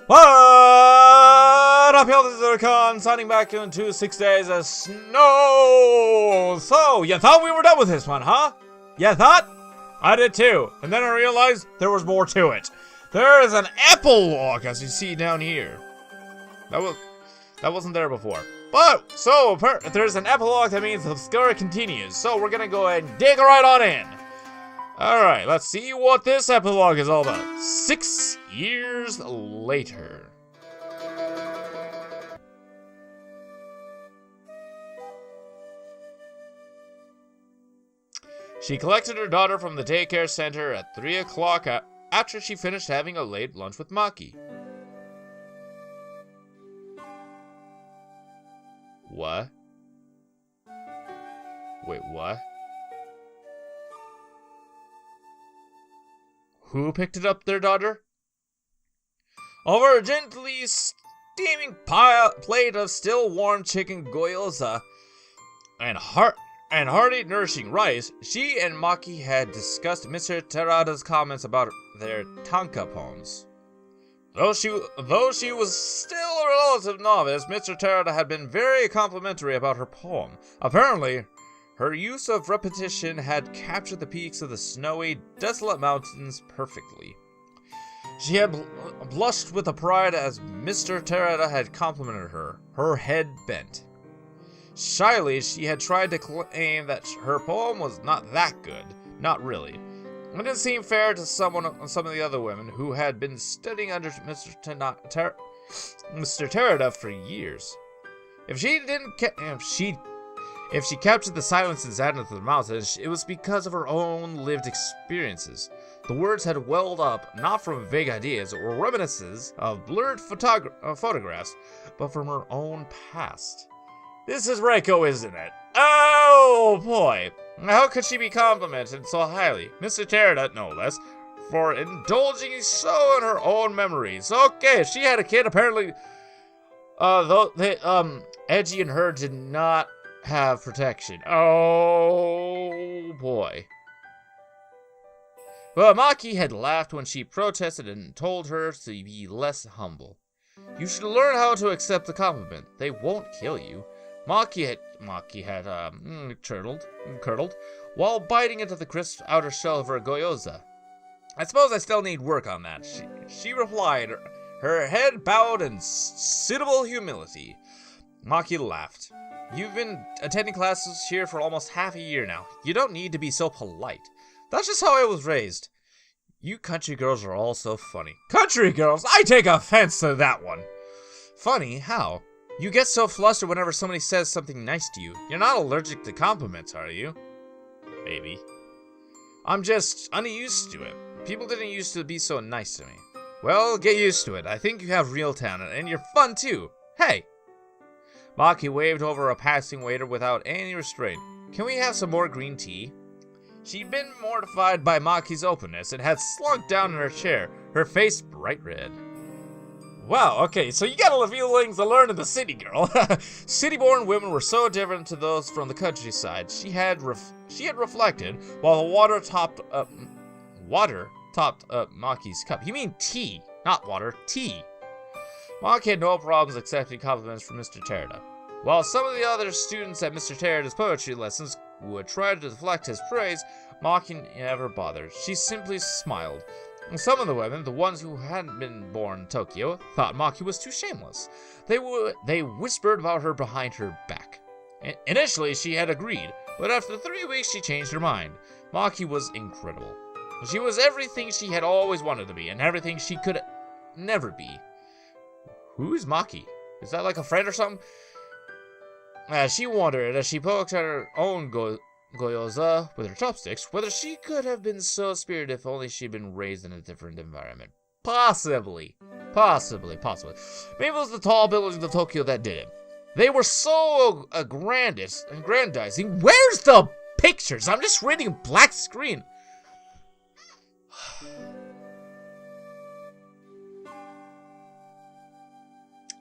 What up, y'all? This is Urcon, signing back into 6 days of snow. So, you thought we were done with this one, huh? You thought? I did too. And then I realized there was more to it. There is an epilogue, as you see down here. That wasn't there before. But, so, if there's an epilogue, that means the story continues. So, we're gonna go ahead and dig right on in. Alright, let's see what this epilogue is all about. 6 years later. She collected her daughter from the daycare center at 3 o'clock after she finished having a late lunch with Maki. What? Wait, what? Who picked it up, their daughter? Over a gently steaming plate of still warm chicken gyoza and hearty nourishing rice, she and Maki had discussed Mr. Terada's comments about their tanka poems. Though she was still a relative novice, Mr. Terada had been very complimentary about her poem. Apparently, her use of repetition had captured the peaks of the snowy, desolate mountains perfectly. She had blushed with pride as Mr. Terada had complimented her, her head bent. Shyly, she had tried to claim that her poem was not that good. Not really. It didn't seem fair to some of the other women who had been studying under Mr. Terada for years. If she captured the silence and sadness of the mountains, it was because of her own lived experiences. The words had welled up not from vague ideas or reminiscences of blurred photographs, but from her own past. This is Reiko, isn't it? Oh boy! How could she be complimented so highly? Mr. Terada, no less, for indulging so in her own memories. Okay, if she had a kid, apparently, Edgy and her did not have protection. Oh boy. But Maki had laughed when she protested and told her to be less humble. You should learn how to accept the compliment. They won't kill you. Maki had curdled while biting into the crisp outer shell of her gyoza. I suppose I still need work on that, she replied, her head bowed in suitable humility. Maki laughed. You've been attending classes here for almost half a year now. You don't need to be so polite. That's just how I was raised. You country girls are all so funny. Country girls? I take offense to that one. Funny? How? You get so flustered whenever somebody says something nice to you. You're not allergic to compliments, are you? Maybe. I'm just unused to it. People didn't used to be so nice to me. Well, get used to it. I think you have real talent, and you're fun too. Hey! Maki waved over a passing waiter without any restraint. Can we have some more green tea? She'd been mortified by Maki's openness and had slunk down in her chair, her face bright red. Wow, okay, so you got a few things to learn in the city, girl. City-born women were so different to those from the countryside. She had reflected while the water topped Maki's cup. You mean tea, not water, tea. Maki had no problems accepting compliments from Mr. Terada. While some of the other students at Mr. Terada's poetry lessons would try to deflect his praise, Maki never bothered. She simply smiled. And some of the women, the ones who hadn't been born in Tokyo, thought Maki was too shameless. They whispered about her behind her back. Initially, she had agreed, but after 3 weeks, she changed her mind. Maki was incredible. She was everything she had always wanted to be, and everything she could never be. Who is Maki? Is that like a friend or something? She wondered, as she poked at her own gyoza with her chopsticks, whether she could have been so spirited if only she'd been raised in a different environment. Possibly. Maybe it was the tall buildings of Tokyo that did it. They were so aggrandizing. Where's the pictures? I'm just reading a black screen.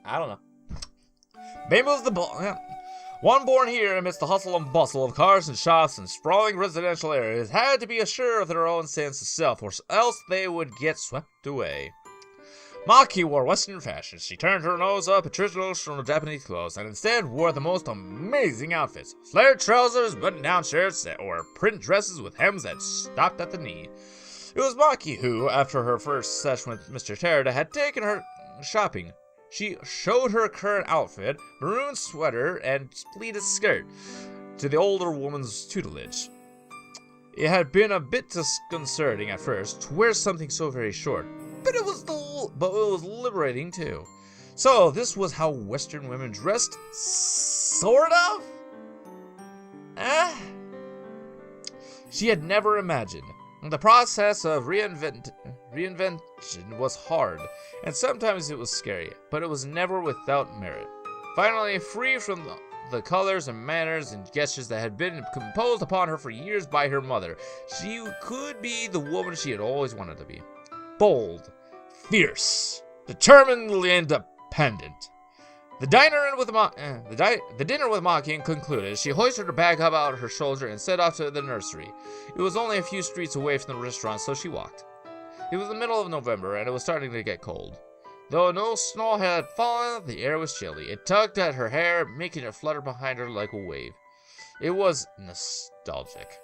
I don't know. Maybe it was the one born here amidst the hustle and bustle of cars and shops and sprawling residential areas had to be assured of their own sense of self, or else they would get swept away. Maki wore Western fashion. She turned her nose up at traditional Japanese clothes and instead wore the most amazing outfits. Flared trousers, button-down shirts, or print dresses with hems that stopped at the knee. It was Maki who, after her first session with Mr. Terada, had taken her shopping. She showed her current outfit, maroon sweater and pleated skirt, to the older woman's tutelage. It had been a bit disconcerting at first to wear something so very short, but it was liberating too. So this was how Western women dressed, sort of? She had never imagined. The process of reinvention was hard, and sometimes it was scary, but it was never without merit. Finally, free from the colors and manners and gestures that had been imposed upon her for years by her mother, she could be the woman she had always wanted to be. Bold, fierce, determinedly independent. The dinner with Maki concluded. She hoisted her bag about her shoulder and set off to the nursery. It was only a few streets away from the restaurant, so she walked. It was the middle of November, and it was starting to get cold. Though no snow had fallen, the air was chilly. It tugged at her hair, making it flutter behind her like a wave. It was nostalgic.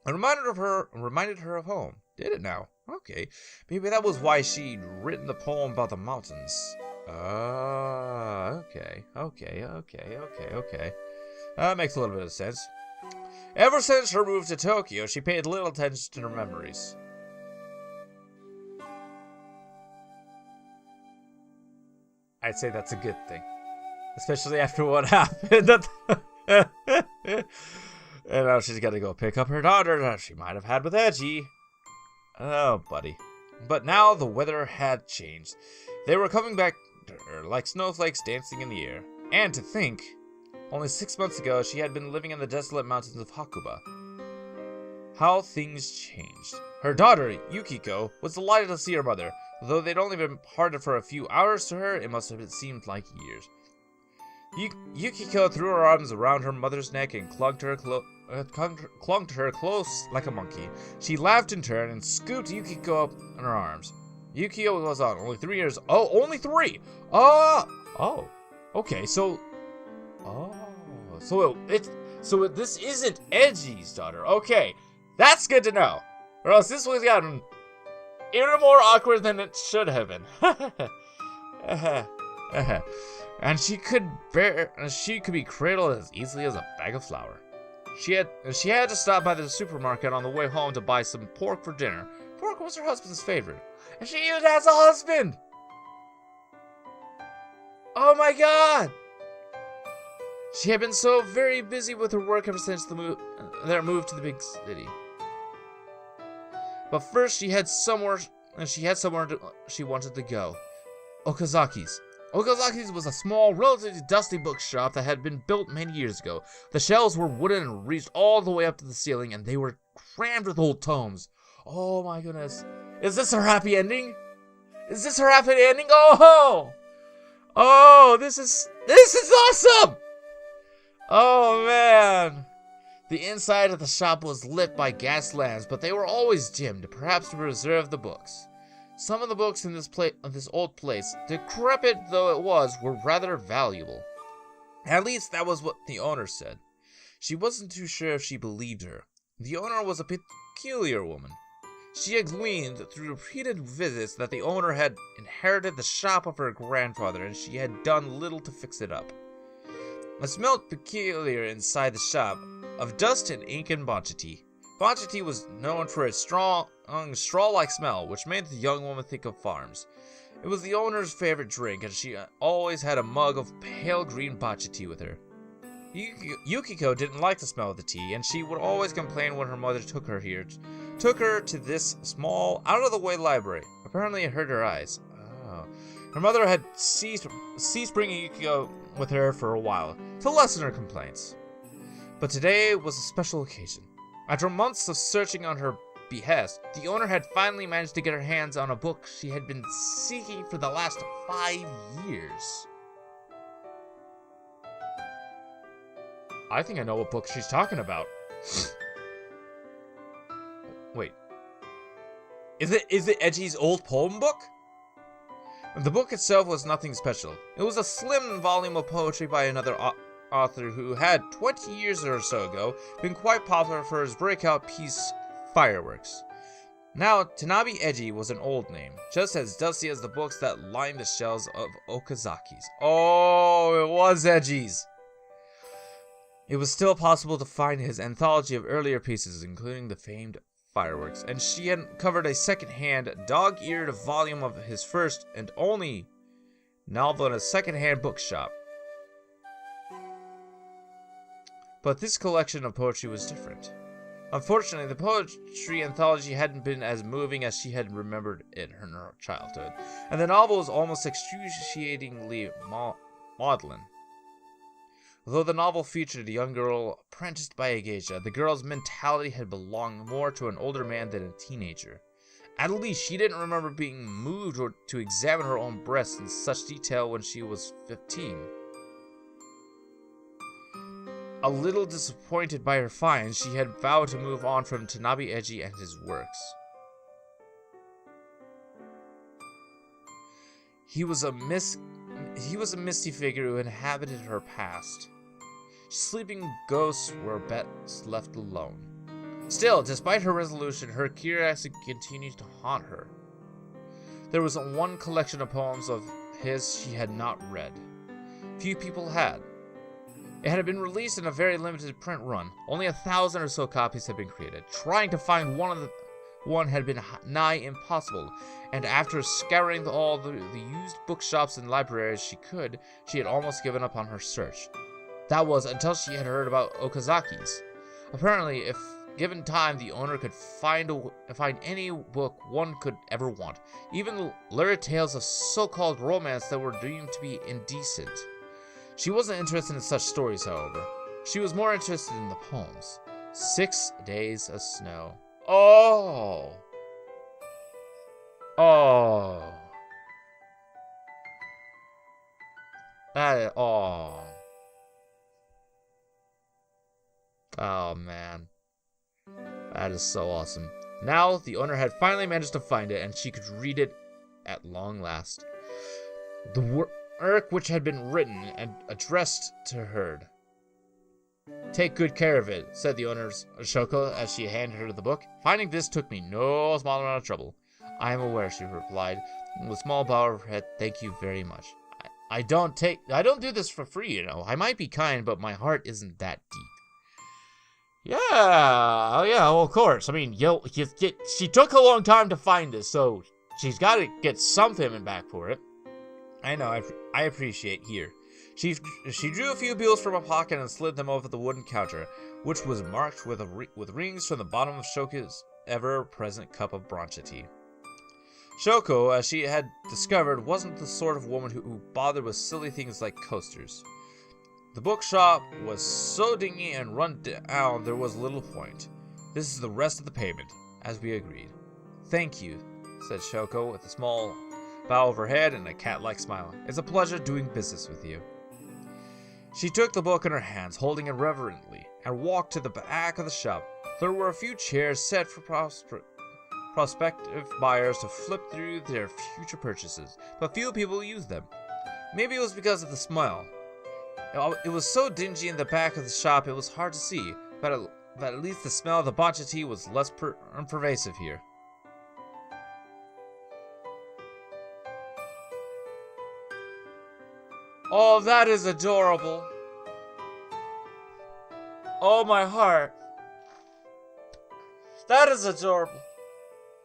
It reminded her of home. Did it now? Okay. Maybe that was why she'd written the poem about the mountains. Okay. That makes a little bit of sense. Ever since her move to Tokyo, she paid little attention to her memories. I'd say that's a good thing. Especially after what happened. And now she's got to go pick up her daughter that she might have had with Edgy. Oh, buddy. But now the weather had changed. They were coming back to her like snowflakes dancing in the air. And to think, only 6 months ago she had been living in the desolate mountains of Hakuba. How things changed. Her daughter, Yukiko, was delighted to see her mother. Though they'd only been parted for a few hours, to her it must have seemed like years. Yukiko threw her arms around her mother's neck and clung to her close like a monkey. She laughed in turn and scooped Yukiko up in her arms. Yukiko was only 3 years. Oh, only 3! Oh. Okay, so... Oh. So this isn't Edgy's daughter. Okay, that's good to know. Or else this would have gotten even more awkward than it should have been. And she could be cradled as easily as a bag of flour. She had to stop by the supermarket on the way home to buy some pork for dinner. Pork was her husband's favorite, and she even has a husband. Oh my God! She had been so very busy with her work ever since their move to the big city. But first, she had somewhere she wanted to go. Okazaki's. Okazaki's was a small, relatively dusty bookshop that had been built many years ago. The shelves were wooden and reached all the way up to the ceiling, and they were crammed with old tomes. Oh my goodness. Is this her happy ending? Is this her happy ending? Oh, this is awesome! Oh man. The inside of the shop was lit by gas lamps, but they were always dimmed, perhaps to preserve the books. Some of the books in this old place, decrepit though it was, were rather valuable. At least that was what the owner said. She wasn't too sure if she believed her. The owner was a peculiar woman. She had gleaned through repeated visits that the owner had inherited the shop of her grandfather, and she had done little to fix it up. It smelled peculiar inside the shop, of dust and ink and bonchiti. Bonchiti was known for its strong, straw-like smell, which made the young woman think of farms. It was the owner's favorite drink, and she always had a mug of pale green bonchiti with her. Yukiko didn't like the smell of the tea, and she would always complain when her mother took her to this small, out-of-the-way library. Apparently it hurt her eyes. Oh. Her mother had ceased bringing Yukiko with her for a while, to lessen her complaints. But today was a special occasion. After months of searching on her behest, the owner had finally managed to get her hands on a book she had been seeking for the last 5 years. I think I know what book she's talking about. Wait. Is it Edgy's old poem book? The book itself was nothing special. It was a slim volume of poetry by another author who had, 20 years or so ago, been quite popular for his breakout piece, Fireworks. Now, Tanabe Eiji was an old name, just as dusty as the books that lined the shelves of Okazaki's. Oh, it was Eiji's! It was still possible to find his anthology of earlier pieces, including the famed Fireworks, and she had covered a second-hand, dog-eared volume of his first and only novel in a second-hand bookshop. But this collection of poetry was different. Unfortunately, the poetry anthology hadn't been as moving as she had remembered it in her childhood, and the novel was almost excruciatingly maudlin. Though the novel featured a young girl apprenticed by a geisha, the girl's mentality had belonged more to an older man than a teenager. At least she didn't remember being moved or to examine her own breasts in such detail when she was 15. A little disappointed by her find, she had vowed to move on from Tanabe Eiji and his works. He was a misty figure who inhabited her past. Sleeping ghosts were best left alone. Still, despite her resolution, her curiosity continued to haunt her. There was one collection of poems of his she had not read. Few people had. It had been released in a very limited print run. Only 1,000 or so copies had been created. Trying to find one had been nigh impossible, and after scouring all the used bookshops and libraries she had almost given up on her search. That was until she had heard about Okazaki's. Apparently, if given time, the owner could find any book one could ever want, even lurid tales of so-called romance that were deemed to be indecent. She wasn't interested in such stories, however. She was more interested in the poems. 6 Days of Snow. Oh! Oh, man. That is so awesome. Now, the owner had finally managed to find it, and she could read it at long last. The work which had been written and addressed to her. "Take good care of it," said the owner, Shoko, as she handed her the book. "Finding this took me no small amount of trouble." "I am aware," she replied, with a small bow of her head. "Thank you very much. I don't do this for free, you know. I might be kind, but my heart isn't that deep." Yeah, well, of course. I mean, she took a long time to find this, so she's got to get some payment back for it. I know, I appreciate. Here. She drew a few bills from her pocket and slid them over the wooden counter, which was marked with rings from the bottom of Shoko's ever-present cup of brancha tea. Shoko, as she had discovered, wasn't the sort of woman who bothered with silly things like coasters. The bookshop was so dingy and run down there was little point. "This is the rest of the payment, as we agreed." "Thank you," said Shoko with a small bow of her head and a cat-like smile. "It's a pleasure doing business with you." She took the book in her hands, holding it reverently, and walked to the back of the shop. There were a few chairs set for prospective buyers to flip through their future purchases, but few people used them. Maybe it was because of the smell. It was so dingy in the back of the shop it was hard to see, but at least the smell of the matcha tea was less pervasive here. Oh, that is adorable. Oh, my heart. That is adorable.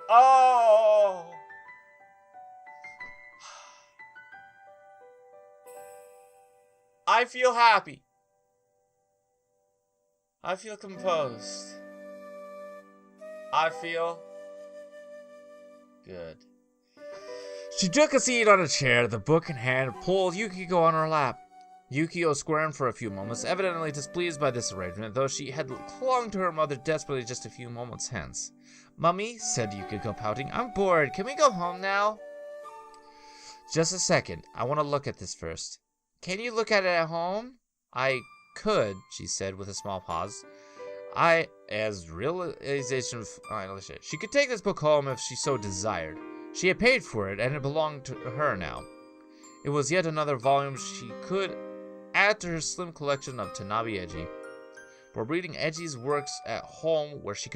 Oh. I feel happy. I feel composed. I feel good. She took a seat on a chair, the book in hand, pulled Yukiko on her lap. Yukiko squirmed for a few moments, evidently displeased by this arrangement, though she had clung to her mother desperately just a few moments hence. "Mummy," said Yukiko, pouting, "I'm bored. Can we go home now?" "Just a second. I want to look at this first." "Can you look at it at home?" "I could," she said with a small pause. She could take this book home if she so desired. She had paid for it, and it belonged to her now. It was yet another volume she could add to her slim collection of Tanabe Eiji. But reading Eiji's works at home, where she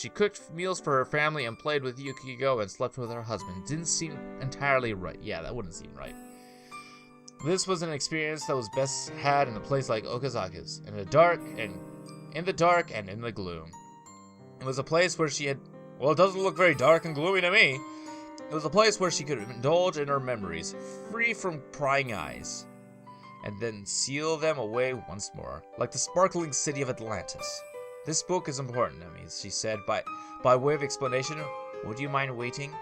cooked meals for her family and played with Yukiko and slept with her husband, didn't seem entirely right. Yeah, that wouldn't seem right. This was an experience that was best had in a place like Okazaki's, in the dark and in the gloom. It was a place where she had, well, it doesn't look very dark and gloomy to me. It was a place where she could indulge in her memories, free from prying eyes, and then seal them away once more, like the sparkling city of Atlantis. This book is important to me, she said, by way of explanation. Would you mind waiting?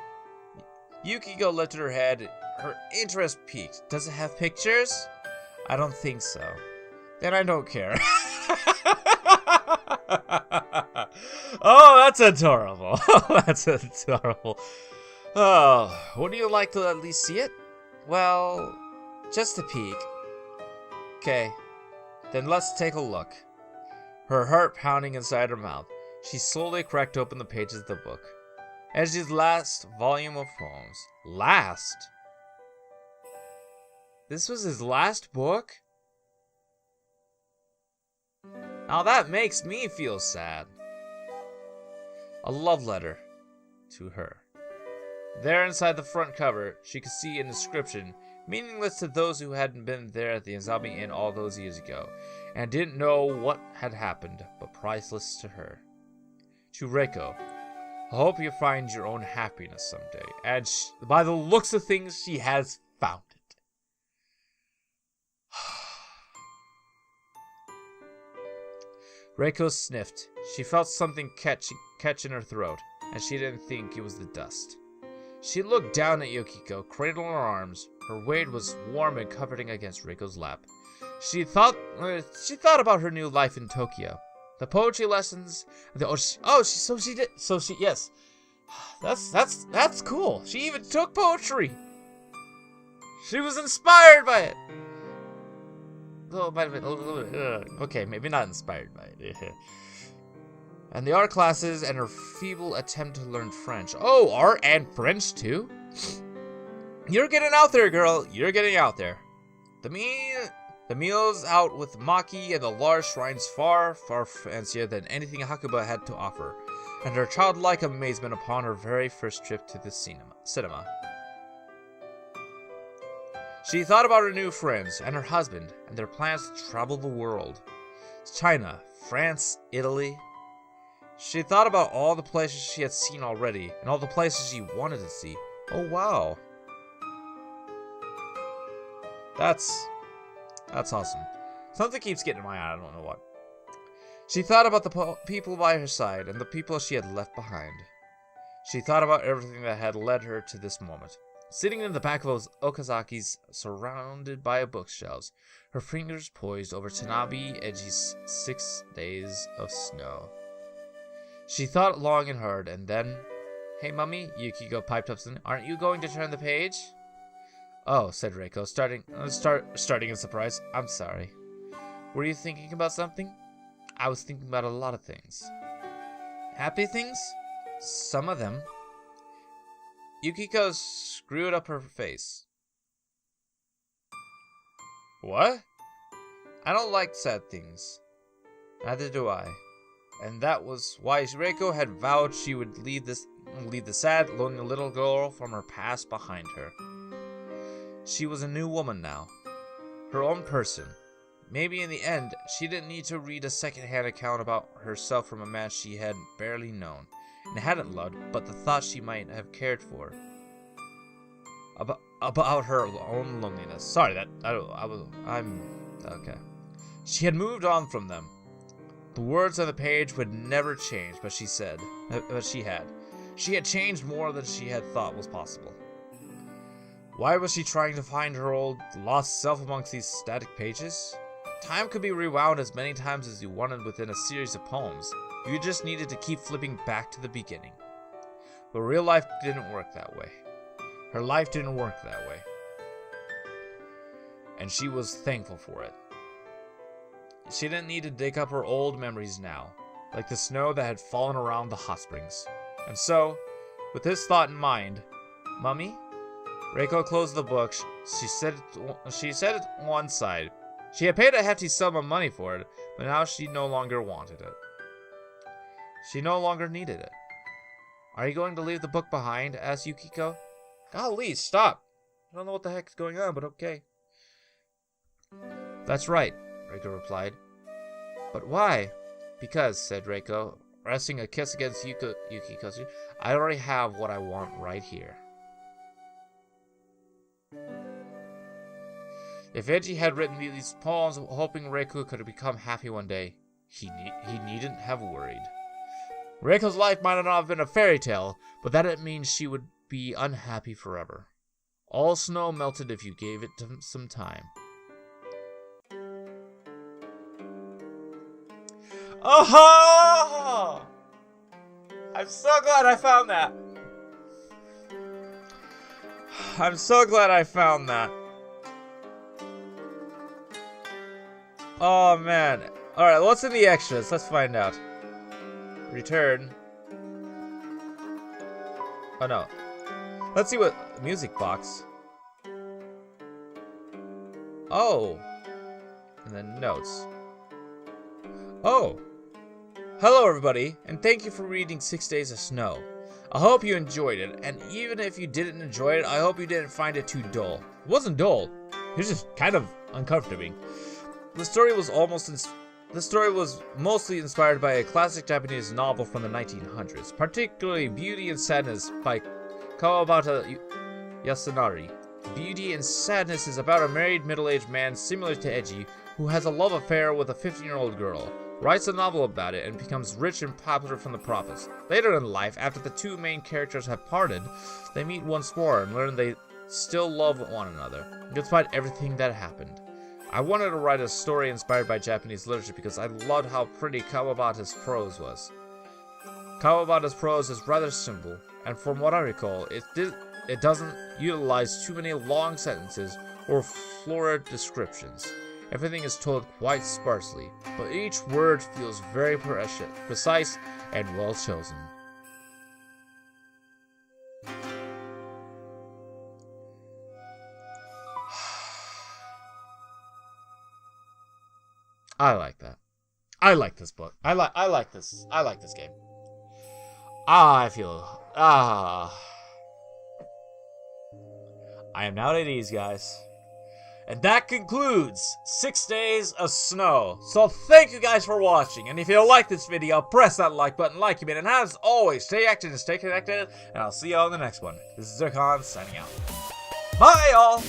Yukiko lifted her head, her interest peaked. Does it have pictures? I don't think so. Then I don't care. Oh, that's adorable. That's adorable. Oh, would you like to at least see it? Well, just a peek. Okay, then let's take a look. Her heart pounding inside her mouth, she slowly cracked open the pages of the book. Eiji's last volume of poems. Last? This was his last book? Now that makes me feel sad. A love letter to her. There inside the front cover, she could see an inscription, meaningless to those who hadn't been there at the Azami Inn all those years ago, and didn't know what had happened, but priceless to her. To Reiko, I hope you find your own happiness someday, and by the looks of things, she has found it. Reiko sniffed. She felt something catch in her throat, and she didn't think it was the dust. She looked down at Yukiko, cradled in her arms. Her weight was warm and comforting against Reiko's lap. She thought about her new life in Tokyo, the poetry lessons. Yes, that's cool. She even took poetry. She was inspired by it. Okay, maybe not inspired by it. And the art classes and her feeble attempt to learn French. Oh, art and French too? You're getting out there, girl. You're getting out there. The meals out with Maki and the large shrines far, far fancier than anything Hakuba had to offer, and her childlike amazement upon her very first trip to the cinema. She thought about her new friends and her husband and their plans to travel the world. China, France, Italy. She thought about all the places she had seen already and all the places she wanted to see. Oh wow. That's awesome. Something keeps getting in my eye, I don't know what. She thought about the people by her side and the people she had left behind. She thought about everything that had led her to this moment. Sitting in the back of Okazaki's, surrounded by bookshelves, her fingers poised over Tanabe Eiji's 6 Days of Snow. She thought long and hard, and then, "Hey, Mummy," Yukiko piped up suddenly, "aren't you going to turn the page?" "Oh," said Reiko, starting in surprise. "I'm sorry. Were you thinking about something?" "I was thinking about a lot of things." "Happy things?" "Some of them." Yukiko screwed up her face. "What?" "I don't like sad things." "Neither do I." And that was why Reiko had vowed she would leave the sad, lonely little girl from her past behind her. She was a new woman now, her own person. Maybe in the end, she didn't need to read a second-hand account about herself from a man she had barely known and hadn't loved, but the thought she might have cared for. About her own loneliness. Sorry, I'm okay. She had moved on from them. The words on the page would never change, but she had. She had changed more than she had thought was possible. Why was she trying to find her old, lost self amongst these static pages? Time could be rewound as many times as you wanted within a series of poems. You just needed to keep flipping back to the beginning. But real life didn't work that way. Her life didn't work that way. And she was thankful for it. She didn't need to dig up her old memories now, like the snow that had fallen around the hot springs. And so, with this thought in mind, Mummy? Reiko closed the book. She set it one side. She had paid a hefty sum of money for it, but now she no longer wanted it. She no longer needed it. Are you going to leave the book behind? Asked Yukiko. Golly, stop. I don't know what the heck is going on, but okay. That's right, Reiko replied. But why? Because, said Reiko, resting a kiss against Yukiko's, I already have what I want right here. If Eiji had written these poems hoping Reiko could become happy one day, he needn't have worried. Reiko's life might not have been a fairy tale, but that didn't mean she would be unhappy forever. All snow melted if you gave it some time. Oh! I'm so glad I found that. I'm so glad I found that. Oh, man. Alright, what's in the extras? Let's find out. Return. Oh, no. Let's see what... Music box. Oh. And then notes. Oh. Hello, everybody, and thank you for reading 6 Days of Snow. I hope you enjoyed it, and even if you didn't enjoy it, I hope you didn't find it too dull. It wasn't dull. It was just kind of uncomfortable. The story was mostly inspired by a classic Japanese novel from the 1900s, particularly Beauty and Sadness by Kawabata Yasunari. Beauty and Sadness is about a married middle-aged man similar to Eiji who has a love affair with a 15-year-old girl, writes a novel about it, and becomes rich and popular from the profits. Later in life, after the two main characters have parted, they meet once more and learn they still love one another, despite everything that happened. I wanted to write a story inspired by Japanese literature because I loved how pretty Kawabata's prose was. Kawabata's prose is rather simple, and from what I recall, it doesn't utilize too many long sentences or florid descriptions. Everything is told quite sparsely, but each word feels very precise and well chosen. I like that. I like this book. I like this game. I am now at ease, guys. And that concludes 6 Days of Snow. So thank you guys for watching. And if you like this video, press that like button, like you mean. And as always, stay active and stay connected. And I'll see y'all in the next one. This is Zircon signing out. Bye, y'all.